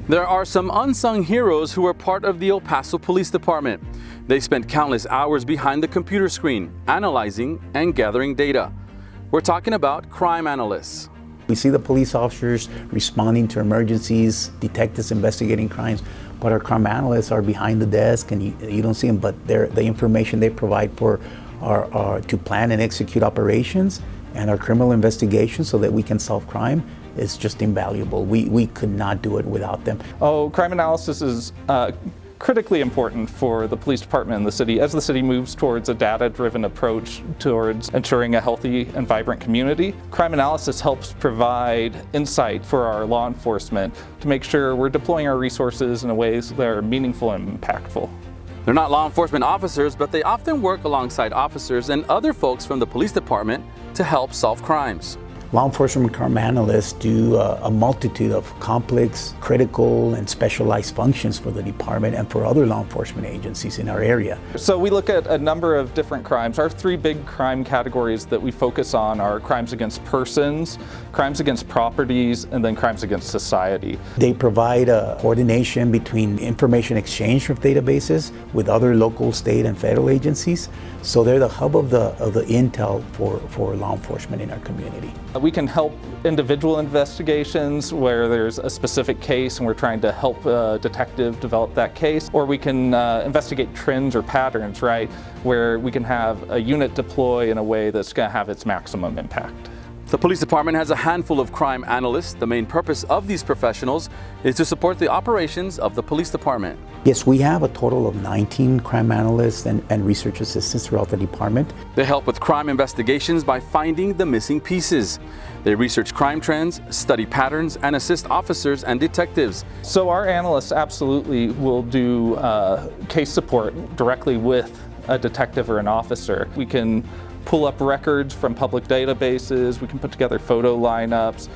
There are some unsung heroes who are part of the El Paso Police Department. They spend countless hours behind the computer screen, analyzing and gathering data. We're talking about crime analysts. We see the police officers responding to emergencies, detectives investigating crimes, but our crime analysts are behind the desk and you don't see them, but the information they provide for are to plan and execute operations and our criminal investigations so that we can solve crime is just invaluable. We could not do it without them. Crime analysis is critically important for the police department in the city as the city moves towards a data-driven approach towards ensuring a healthy and vibrant community. Crime analysis helps provide insight for our law enforcement to make sure we're deploying our resources in ways that are meaningful and impactful. They're not law enforcement officers, but they often work alongside officers and other folks from the police department to help solve crimes. Law enforcement crime analysts do a multitude of complex, critical, and specialized functions for the department and for other law enforcement agencies in our area. So we look at a number of different crimes. Our three big crime categories that we focus on are crimes against persons, crimes against properties, and then crimes against society. They provide a coordination between information exchange from databases with other local, state, and federal agencies. So they're the hub of the intel for law enforcement in our community. We can help individual investigations where there's a specific case and we're trying to help a detective develop that case, or we can investigate trends or patterns, right, where we can have a unit deploy in a way that's going to have its maximum impact. The police department has a handful of crime analysts. The main purpose of these professionals is to support the operations of the police department. Yes, we have a total of 19 crime analysts and research assistants throughout the department. They help with crime investigations by finding the missing pieces. They research crime trends, study patterns, and assist officers and detectives. So our analysts absolutely will do case support directly with a detective or an officer. We can pull up records from public databases, we can put together photo lineups.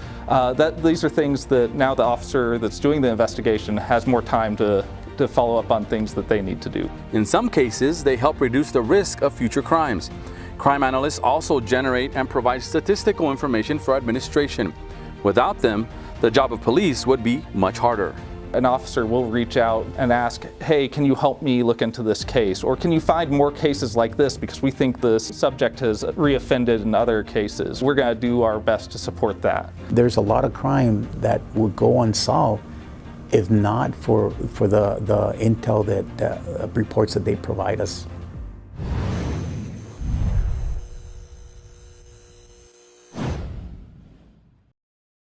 These are things that now the officer that's doing the investigation has more time to follow up on things that they need to do. In some cases, they help reduce the risk of future crimes. Crime analysts also generate and provide statistical information for administration. Without them, the job of police would be much harder. An officer will reach out and ask, hey, can you help me look into this case? Or can you find more cases like this because we think this subject has reoffended in other cases? We're going to do our best to support that. There's a lot of crime that would go unsolved if not for the intel that reports that they provide us